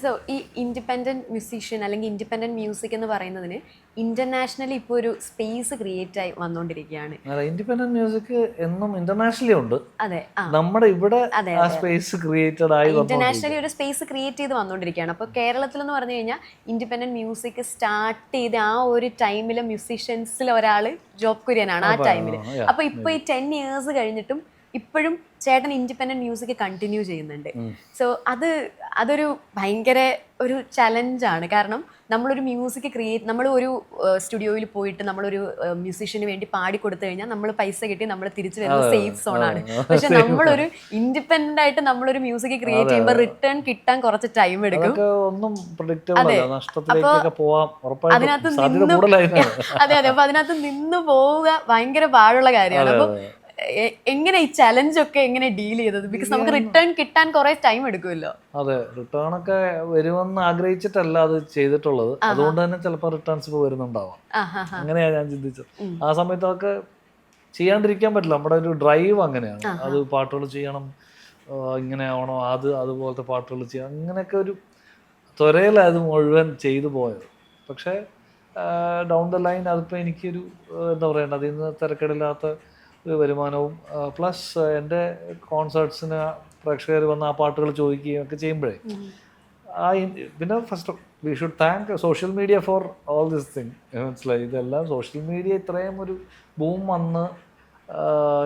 So ഈ independent musician അല്ലെങ്കിൽ independent music എന്ന് പറയുന്നതിന് ഇന്റർനാഷണലി ഇപ്പോൾ ഒരു സ്പേസ് ക്രിയേറ്റ് ആയി വന്നുകൊണ്ടിരിക്കുകയാണ്. ഇൻഡിപെൻഡന്റ് മ്യൂസിക് എന്നും ഇന്റർനാഷണലി ഉണ്ട്. അതെ, നമ്മുടെ ഇവിടെ ആ സ്പേസ് ക്രിയേറ്റഡ് ആയി ഇന്റർനാഷണലി ഒരു സ്പേസ് ക്രിയേറ്റ് ചെയ്ത് വന്നുകൊണ്ടിരിക്കുകയാണ്. അപ്പോൾ കേരളത്തിൽ എന്ന് പറഞ്ഞു കഴിഞ്ഞാൽ ഇൻഡിപെൻഡൻറ്റ് മ്യൂസിക് സ്റ്റാർട്ട് ചെയ്ത് ആ ഒരു ടൈമിലെ മ്യൂസീഷ്യൻസിൽ ഒരാൾ ജോബ് കുര്യനാണ് ആ ടൈമിൽ. അപ്പോൾ ഇപ്പോൾ ഈ 10 years കഴിഞ്ഞിട്ടും ഇപ്പോഴും ചേട്ടൻ ഇൻഡിപെൻഡൻറ്റ് മ്യൂസിക് കണ്ടിന്യൂ ചെയ്യുന്നുണ്ട്. സോ അതൊരു ഭയങ്കര ഒരു ചലഞ്ചാണ്. കാരണം നമ്മളൊരു മ്യൂസിക് നമ്മൾ ഒരു സ്റ്റുഡിയോയിൽ പോയിട്ട് നമ്മളൊരു മ്യൂസീഷ്യന് വേണ്ടി പാടിക്കൊടുത്തു കഴിഞ്ഞാൽ നമ്മൾ പൈസ കിട്ടി നമ്മൾ തിരിച്ചു വരുന്ന സേഫ് സോണാണ്. പക്ഷെ നമ്മളൊരു ഇൻഡിപെൻഡന്റ് ആയിട്ട് നമ്മളൊരു മ്യൂസിക് ക്രിയേറ്റ് ചെയ്യുമ്പോൾ റിട്ടേൺ കിട്ടാൻ കുറച്ച് ടൈം എടുക്കും. അതിനകത്ത് അപ്പൊ അതിനകത്ത് നിന്ന് പോവുക ഭയങ്കര പാടുള്ള കാര്യമാണ്. അപ്പൊ എങ്ങനെ ഈ ചലഞ്ചൊക്കെ എങ്ങനെ ഡീൽ ചെയ്തത്? ബിക്കോസ് നമുക്ക് റിട്ടേൺ കിട്ടാൻ കുറെ ടൈം എടുക്കുമല്ലോ. അതെ, റിട്ടേൺ ഒക്കെ വരുമെന്ന് ആഗ്രഹിച്ചിട്ടല്ല അത് ചെയ്തിട്ടുള്ളത്. അതുകൊണ്ട് തന്നെ ചിലപ്പോൾ റിട്ടേൺസ് ഇപ്പോൾ വരുന്നുണ്ടാവാം. അങ്ങനെയാണ് ഞാൻ ചിന്തിച്ചത്. ആ സമയത്തൊക്കെ ചെയ്യാണ്ടിരിക്കാൻ പറ്റില്ല. നമ്മുടെ ഒരു ഡ്രൈവ് അങ്ങനെയാണ്. അത് പാട്ടുകൾ ചെയ്യണം, ഇങ്ങനെ ആവണോ, അതുപോലത്തെ പാട്ടുകൾ ചെയ്യണം, അങ്ങനെയൊക്കെ ഒരു ത്വരയിലാണ് അത് മുഴുവൻ ചെയ്തു പോയത്. പക്ഷേ ഡൗൺ ദ ലൈൻ അതിപ്പോൾ എനിക്കൊരു എന്താ പറയണ്ട, അതിൽ നിന്ന് തിരക്കേടില്ലാത്ത ഒരു വരുമാനവും പ്ലസ് എൻ്റെ കോൺസേർട്സിന് പ്രേക്ഷകർ വന്ന് ആ പാട്ടുകൾ ചോദിക്കുകയും ഒക്കെ ചെയ്യുമ്പോഴേ പിന്നെ first we should thank social media for all this thing. മനസ്സിലായി, ഇതെല്ലാം സോഷ്യൽ മീഡിയ ഇത്രയും ഒരു ബൂം വന്ന്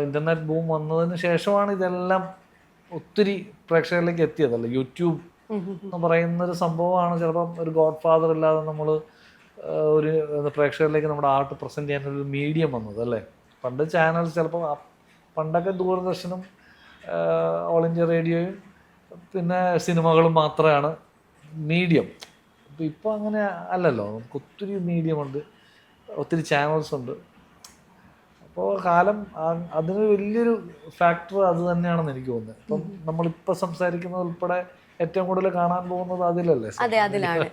ഇൻ്റർനെറ്റ് ബൂം വന്നതിന് ശേഷമാണ് ഇതെല്ലാം ഒത്തിരി പ്രേക്ഷകരിലേക്ക് എത്തിയതല്ല. യൂട്യൂബ് എന്ന് പറയുന്നൊരു സംഭവമാണ് ചിലപ്പം ഒരു ഗോഡ് ഫാദർ ഇല്ലാതെ നമ്മൾ ഒരു പ്രേക്ഷകരിലേക്ക് നമ്മുടെ ആർട്ട് പ്രസൻറ്റ് ചെയ്യാനൊരു മീഡിയം വന്നത് അല്ലേ. പണ്ട് ചാനൽസ് ചിലപ്പോൾ പണ്ടൊക്കെ ദൂരദർശനും ഓൾ ഇന്ത്യ റേഡിയോയും പിന്നെ സിനിമകളും മാത്രമാണ് മീഡിയം. അപ്പോൾ ഇപ്പോൾ അങ്ങനെ അല്ലല്ലോ, നമുക്ക് ഒത്തിരി മീഡിയമുണ്ട്, ഒത്തിരി ചാനൽസ് ഉണ്ട്. അപ്പോൾ കാലം അതിന് വലിയൊരു ഫാക്ടർ അത് തന്നെയാണെന്ന് എനിക്ക് തോന്നുന്നത്. ഇപ്പം നമ്മളിപ്പോൾ സംസാരിക്കുന്നത് ഉൾപ്പെടെ ഏറ്റവും കൂടുതൽ കാണാൻ പോകുന്നത് അതിലല്ലേ. അതെ, അതിലാണ്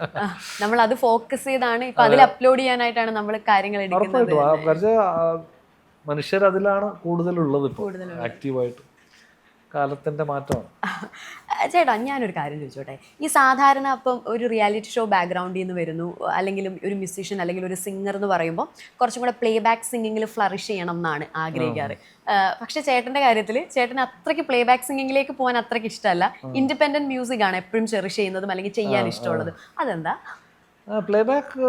നമ്മൾ അത് ഫോക്കസ് ചെയ്താണ് ഇപ്പം അതിൽ അപ്ലോഡ് ചെയ്യാനായിട്ടാണ് നമ്മൾ കാര്യങ്ങൾ എടുക്കുന്നത്. മനുഷ്യർ അതിലാണ് കൂടുതലുള്ളത് ഇപ്പോൾ ആക്റ്റീവായിട്ട്. കാലത്തിൻ്റെ മാറ്റമാണ്. ചേട്ടാ, ഞാനൊരു കാര്യം ചോദിച്ചോട്ടെ. ഈ സാധാരണ അപ്പം ഒരു റിയാലിറ്റി ഷോ ബാക്ക്ഗ്രൗണ്ടിൽ നിന്ന് വരുന്നു, അല്ലെങ്കിൽ ഒരു മ്യൂസീഷ്യൻ അല്ലെങ്കിൽ ഒരു സിംഗർ എന്ന് പറയുമ്പോൾ കുറച്ചും കൂടെ പ്ലേ ബാക്ക് സിംഗിങ്ങിൽ ഫ്ലറിഷ് ചെയ്യണം എന്നാണ് ആഗ്രഹിക്കാറ്. പക്ഷേ ചേട്ടൻ്റെ കാര്യത്തിൽ ചേട്ടന് അത്രയ്ക്ക് പ്ലേ ബാക്ക് സിംഗിങ്ങിലേക്ക് പോകാൻ അത്രയ്ക്ക് ഇഷ്ടമല്ല. ഇൻഡിപെൻഡൻറ്റ് മ്യൂസിക് ആണ് എപ്പോഴും ചെറിഷ് ചെയ്യുന്നതും അല്ലെങ്കിൽ ചെയ്യാൻ ഇഷ്ടമുള്ളത്. അതെന്താ? പ്ലേ ബാക്ക്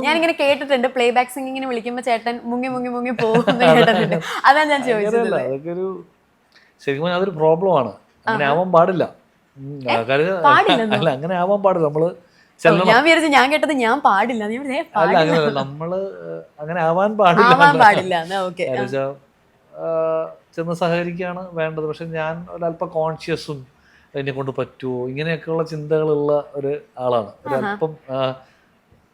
ഞാനിങ്ങനെ കേട്ടിട്ടുണ്ട്, പ്ലേ ബാക്ക് സിംഗിങ്ങിന് വിളിക്കുമ്പോൾ ചേട്ടൻ മുങ്ങി മുങ്ങി മുങ്ങി പോകുന്ന കേട്ടിട്ടുണ്ട്. അതാ ഞാൻ ചോദിച്ചത്. അതൊക്കെ ഒരു ശരിക്കും അതൊരു പ്രോബ്ലമാണ്. അങ്ങനെ ആവാൻ പാടില്ല. അല്ല, അങ്ങനെ ആവാൻ പാടില്ല. നമ്മള് ഞാൻ വിചാരിച്ചു, ഞാൻ കേട്ടത് ഞാൻ പാടില്ല. അല്ല, അങ്ങനെ നമ്മള് അങ്ങനെ ആവാൻ പാടില്ല. ചെന്ന് സഹകരിക്കുകയാണ് വേണ്ടത്. പക്ഷെ ഞാൻ ഒരല്പം കോൺഷ്യസും അതിനെ കൊണ്ട് പറ്റുമോ ഇങ്ങനെയൊക്കെയുള്ള ചിന്തകളുള്ള ഒരു ആളാണ്. ഒരല്പം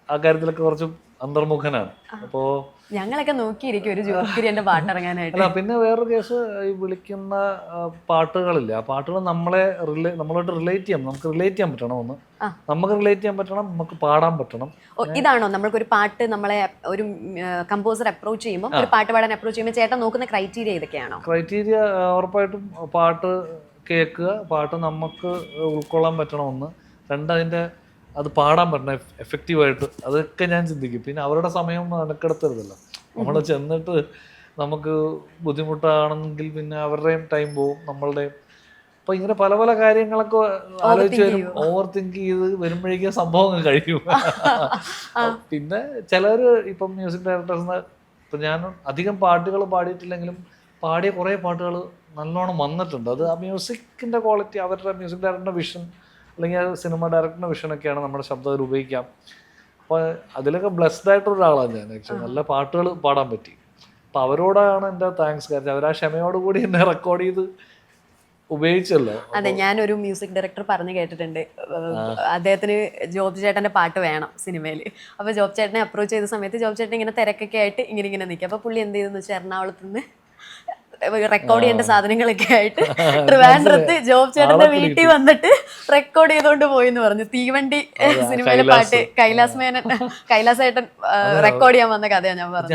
ആ കാര്യത്തിലൊക്കെ കുറച്ചും അന്തർമുഖനാണ്. അപ്പോൾ ഞങ്ങളൊക്കെ നോക്കിയിരിക്കും ഒരു ജോക്കിരിന്റെ പാട്ടിറങ്ങാനായിട്ട്. അല്ല, പിന്നെ വേറൊരു കേസ്, ഈ വിളിക്കുന്ന പാട്ടുകളില്ല, ആ പാട്ടുകൾ നമ്മളോട്ട് റിലേറ്റ് ചെയ്യാം. നമുക്ക് റിലേറ്റ് ചെയ്യാൻ പറ്റണം. നമുക്ക് റിലേറ്റ് ചെയ്യാൻ പറ്റണം, നമുക്ക് പാടാൻ പറ്റണം. ഇതാണോ നമ്മൾക്കൊരു പാട്ട് നമ്മളെ ഒരു കമ്പോസർ അപ്രോച്ച് ചെയ്യുമ്പോൾ, ഒരു പാട്ട് പാടാൻ അപ്രോച്ച് ചെയ്യുമ്പോൾ ചേട്ടൻ നോക്കുന്ന ക്രൈറ്റീരിയ ഇതൊക്കെയാണോ? ക്രൈറ്റീരിയ ഉറപ്പായിട്ടും പാട്ട് കേൾക്കുക, പാട്ട് നമുക്ക് ഉൾക്കൊള്ളാൻ പറ്റണമെന്ന്. അതിൻ്റെ അത് പാടാൻ പറ്റണം എഫക്റ്റീവായിട്ട്. അതൊക്കെ ഞാൻ ചിന്തിക്കും. പിന്നെ അവരുടെ സമയം മെനക്കെടുത്തരുതല്ലോ. നമ്മൾ ചെന്നിട്ട് നമുക്ക് ബുദ്ധിമുട്ടാണെങ്കിൽ പിന്നെ അവരുടെയും ടൈം പോവും, നമ്മളുടെയും. അപ്പോൾ ഇങ്ങനെ പല പല കാര്യങ്ങളൊക്കെ ആലോചിച്ച് വരും, ഓവർ തിങ്ക് ചെയ്ത് വരുമ്പോഴേക്കും സംഭവങ്ങൾ കഴിയും. പിന്നെ ചിലർ ഇപ്പം മ്യൂസിക് ഡയറക്ടേഴ്സിന്, ഇപ്പം ഞാൻ അധികം പാട്ടുകൾ പാടിയിട്ടില്ലെങ്കിലും പാടിയ കുറേ പാട്ടുകൾ നല്ലോണം വന്നിട്ടുണ്ട്. അത് ആ മ്യൂസിക്കിൻ്റെ ക്വാളിറ്റി, അവരുടെ മ്യൂസിക് ഡയറക്ടറിൻ്റെ വിഷൻ അല്ലെങ്കിൽ സിനിമ ഡയറക്ടറിൻ്റെ വിഷനൊക്കെയാണ് നമ്മുടെ ശബ്ദത്തിൽ ഉപയോഗിക്കാം. അപ്പോൾ അതിലൊക്കെ ബ്ലെസ്ഡ് ആയിട്ടൊരാളാണ് ഞാൻ. ആക്ച്വലി നല്ല പാട്ടുകൾ പാടാൻ പറ്റി. അപ്പോൾ അവരോടാണ് എൻ്റെ താങ്ക്സ്. കാരണം അവർ ആ ക്ഷമയോടുകൂടി എന്നെ റെക്കോർഡ് ചെയ്ത് ഉപയോഗിച്ചല്ലോ. അതെ, ഞാനൊരു മ്യൂസിക് ഡയറക്ടർ പറഞ്ഞു കേട്ടിട്ടുണ്ട്, അദ്ദേഹത്തിന് ജോബ് ചേട്ടൻ്റെ പാട്ട് വേണം സിനിമയിൽ. അപ്പോൾ ജോബ് ചേട്ടനെ അപ്രോച്ച് ചെയ്ത സമയത്ത് ജോബ് ചേട്ടൻ ഇങ്ങനെ തിരക്കൊക്കെ ആയിട്ട് ഇങ്ങനെ നിൽക്കും. അപ്പോൾ പുള്ളി എന്ത് ചെയ്തെന്ന് വെച്ചാൽ എറണാകുളത്ത് നിന്ന് റെക്കോർഡ് ചെയ്യേണ്ട സാധനങ്ങളൊക്കെ ആയിട്ട് ട്രിവാൻഡ്രത്ത് ജോബ് ചേട്ടന്റെ വീട്ടിൽ വന്നിട്ട് റെക്കോർഡ് ചെയ്തോണ്ട് പോയി എന്ന് പറഞ്ഞു. തീവണ്ടി സിനിമയിലെ പാട്ട് കൈലാസേട്ടൻ റെക്കോർഡ് ചെയ്യാൻ വന്ന കഥയാണ് ഞാൻ പറഞ്ഞത്.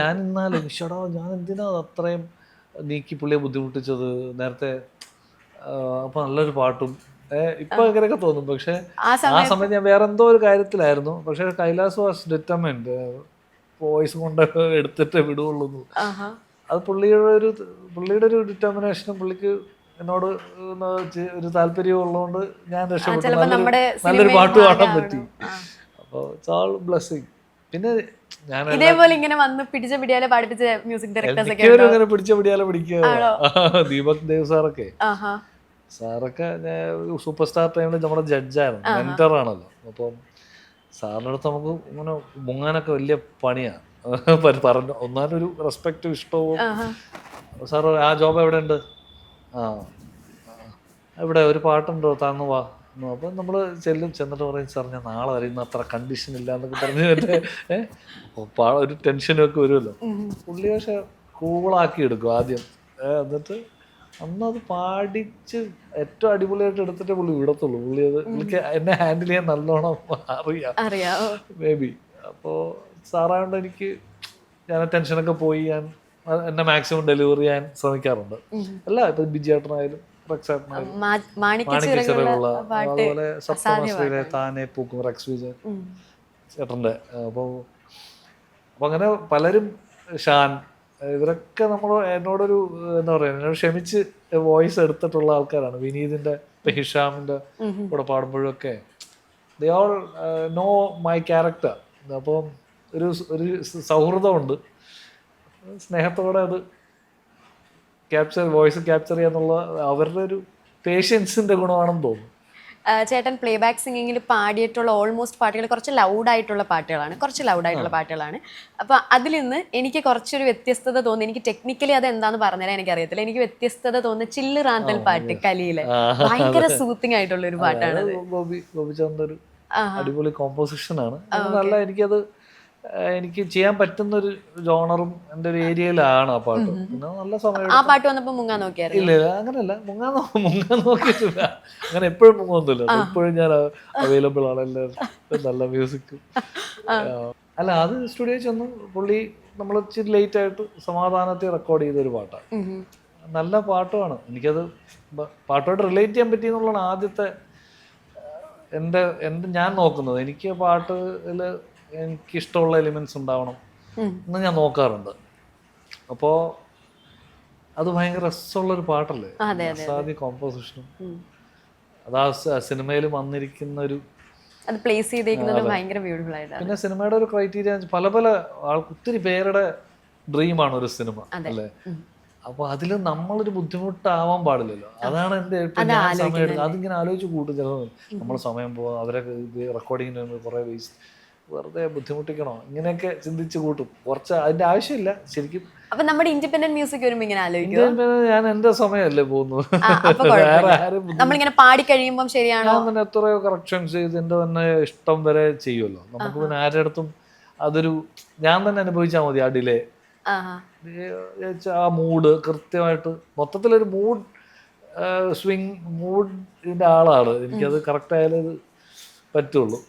ഞാൻ എന്തിനാ അത്രയും നീക്കി പുള്ളിയെ ബുദ്ധിമുട്ടിച്ചത് നേരത്തെ. അപ്പൊ നല്ലൊരു പാട്ടും ഇപ്പൊ അങ്ങനെയൊക്കെ തോന്നും. പക്ഷെ ആ ആ സമയത്ത് ഞാൻ വേറെ എന്തോ ഒരു കാര്യത്തിലായിരുന്നു. പക്ഷെ കൈലാസ് വാസ് ഡിറ്റർമിൻഡ്, വോയിസ് കൊണ്ട് എടുത്തിട്ട് വിടുള്ളൂ. അത് പുള്ളിയുടെ ഒരു ഡിറ്റർമിനേഷനും പുള്ളിക്ക് എന്നോട് ഒരു താല്പര്യം ഉള്ളതുകൊണ്ട് ഞാൻ രക്ഷപ്പെട്ടു. നല്ലൊരു പാട്ട് പാടാൻ പറ്റി. അപ്പോൾ ഇറ്റ്സ് ഓൾ ബ്ലെസ്സിങ്. പിന്നെ ഞാൻ ഇതേപോലെ ഇങ്ങനെ വന്ന് പിടിച്ച പിടിയാലെ പാടിപ്പിച്ച മ്യൂസിക് ഡയറക്ടേഴ്സ് ഒക്കെ അങ്ങനെ പിടിച്ച പിടിയാലെ പിടിക്കുക. ദീപക് ദേവ് സാറൊക്കെ സൂപ്പർ സ്റ്റാർ ടൈമിൽ നമ്മുടെ ജഡ്ജായിരുന്നു, മെന്ററാണല്ലോ. അപ്പം സാറിൻ്റെ അടുത്ത് നമുക്ക് ഇങ്ങനെ മുങ്ങാനൊക്കെ വലിയ പണിയാണ്. പറഞ്ഞു ഒന്നാലൊരു റെസ്പെക്റ്റും ഇഷ്ടവും. സാർ ആ ജോബ് എവിടെ ഉണ്ട്? ഇവിടെ ഒരു പാട്ടുണ്ടോ, താന്നു വാ. അപ്പം നമ്മൾ ചെന്നിട്ട് പറയും സാർ ഞാൻ നാളെ വരെ ഇന്ന് അത്ര കണ്ടീഷൻ ഇല്ല എന്നൊക്കെ പറഞ്ഞ് ഒരു ടെൻഷനൊക്കെ വരുമല്ലോ. പുള്ളി പക്ഷെ കൂളാക്കി എടുക്കും ആദ്യം. എന്നിട്ട് അന്നത് പാടിച്ച് ഏറ്റവും അടിപൊളിയായിട്ട് എടുത്തിട്ട് പുള്ളി വിടത്തുള്ളൂ. പുള്ളിക്ക് എന്നെ ഹാൻഡിൽ ചെയ്യാൻ നല്ലോണം അറിയാം മേ ബി. അപ്പോൾ സാറായതുകൊണ്ട് എനിക്ക് ഞാൻ ടെൻഷനൊക്കെ പോയി ഞാൻ എന്നെ മാക്സിമം ഡെലിവറി ചെയ്യാൻ ശ്രമിക്കാറുണ്ട്. അല്ല ഇപ്പം ബിജേട്ടനായാലും മാണിക്കച്ചിറയുള്ള അതുപോലെ സപ്തമശ്രീയിലെ താനെ പൂക്കും റെക്സ് വിജയൻ ചേട്ടൻ്റെ. അപ്പോൾ അങ്ങനെ പലരും, ഷാൻ, ഇവരൊക്കെ എന്നോടൊരു എന്താ പറയുക, എന്നോട് ക്ഷമിച്ച് വോയിസ് എടുത്തിട്ടുള്ള ആൾക്കാരാണ്. വിനീതിൻ്റെ, ഹിഷാമിൻ്റെ കൂടെ പാടുമ്പോഴൊക്കെ they all know my character. അപ്പോൾ ഒരു സൗഹൃദമുണ്ട്, സ്നേഹത്തോടെ അത് വോയിസ് ക്യാപ്ചർ ചെയ്യാന്നുള്ള അവരുടെ ഒരു പേഷ്യൻസിന്റെ ഗുണമാണെന്ന് തോന്നുന്നു. ചേട്ടൻ പ്ലേ ബാക്ക് സിംഗിങ്ങിൽ പാടിയിട്ടുള്ള ഓൾമോസ്റ്റ് പാട്ടുകൾ കുറച്ച് ലൗഡായിട്ടുള്ള പാട്ടുകളാണ്. അപ്പോൾ അതിൽ നിന്ന് എനിക്ക് കുറച്ചൊരു വ്യത്യസ്തത തോന്നി. എനിക്ക് ടെക്നിക്കലി അത് എന്താന്ന് പറഞ്ഞുതരാൻ എനിക്കറിയത്തില്ല. എനിക്ക് വ്യത്യസ്തത തോന്നുന്ന ചില്ല് റാന്തൽ പാട്ട് കലിയിലെ ഭയങ്കര സൂത്തിങ് ആയിട്ടുള്ള ഒരു പാട്ടാണ്. ഗോപിചന്ദ് ഒരു അടിപൊളി കോമ്പോസിഷൻ ആണ്. നല്ല എനിക്ക് ചെയ്യാൻ പറ്റുന്ന ഒരു ജോണറും എൻ്റെ ഒരു ഏരിയയിലാണ് ആ പാട്ട്. പിന്നെ നല്ല സമയം ആ പാട്ട് വന്നപ്പോ മുങ്ങാൻ നോക്കിയായിരുന്നു. ഇല്ല അങ്ങനെയല്ല, മുങ്ങാൻ നോക്കിയിട്ടില്ല. അങ്ങനെ എപ്പോഴും മുങ്ങൊന്നുമില്ല. എപ്പോഴും ഞാൻ അവൈലബിൾ ആണ്. എല്ലാവരും നല്ല മ്യൂസിക്. അല്ല, അത് സ്റ്റുഡിയോ ചെന്നു പുള്ളി നമ്മൾ ഇച്ചിരി ലേറ്റ് ആയിട്ട് സമാധാനത്തിൽ റെക്കോർഡ് ചെയ്തൊരു പാട്ടാണ്. നല്ല പാട്ടുമാണ്. എനിക്കത് പാട്ടുമായിട്ട് റിലേറ്റ് ചെയ്യാൻ പറ്റിയെന്നുള്ളതാണ് ആദ്യത്തെ എൻ്റെ ഞാൻ നോക്കുന്നത്. എനിക്ക് പാട്ടിൽ എനിക്കിഷ്ടമുള്ള എലിമെന്റ്സ് ഉണ്ടാവണം എന്ന് ഞാൻ നോക്കാറുണ്ട്. അപ്പോൾ അത് ഭയങ്കര രസമുള്ളൊരു പാട്ടല്ലേ, അസാധ്യ കോമ്പോസിഷനും. അത് ആ സിനിമയിൽ വന്നിരിക്കുന്ന ഒരു പിന്നെ സിനിമയുടെ ഒരു ക്രൈറ്റീരിയ പല ഒത്തിരി പേരുടെ ഡ്രീമാണ് ഒരു സിനിമ അല്ലേ. അപ്പൊ അതിൽ നമ്മളൊരു ബുദ്ധിമുട്ടാവാൻ പാടില്ലല്ലോ. അതാണ് എൻ്റെ സമയം എടുക്കുക. അതിങ്ങനെ ആലോചിച്ച് കൂട്ടും. ചിലപ്പോൾ നമ്മൾ സമയം പോകാം, അവരെ റെക്കോർഡിങ്ങിന് കുറേ വേസ്റ്റ്, വെറുതെ ബുദ്ധിമുട്ടിക്കണോ, ഇങ്ങനെയൊക്കെ ചിന്തിച്ച് കൂട്ടും. കുറച്ച് അതിന്റെ ആവശ്യമില്ല ശരിക്കും. അപ്പൊ നമ്മുടെ ഇൻഡിപെൻഡന്റ് മ്യൂസിക് വരുമ്പോൾ ഇങ്ങനെ ആലോചിക്കും, ഞാൻ എന്റെ സമയമല്ലേ പോകുന്നു, നമ്മളിങ്ങനെ പാടി കഴിയുമ്പോൾ ശരിയാണോ. ഞാൻ തന്നെ എത്രയോ കറക്ഷൻസ് ചെയ്ത് എന്റെ തന്നെ ഇഷ്ടം വരെ ചെയ്യുമല്ലോ. നമുക്ക് പിന്നെ ആരുടെ അടുത്തും അതൊരു ഞാൻ തന്നെ അനുഭവിച്ചാൽ മതി. ആ ഡിലേ, ആ മൂഡ് കൃത്യമായിട്ട്, മൊത്തത്തിലൊരു മൂഡ് സ്വിങ് മൂഡിന്റെ ആളാണ്. എനിക്കത് കറക്റ്റ് ആയാലേ അത് പറ്റുള്ളൂ.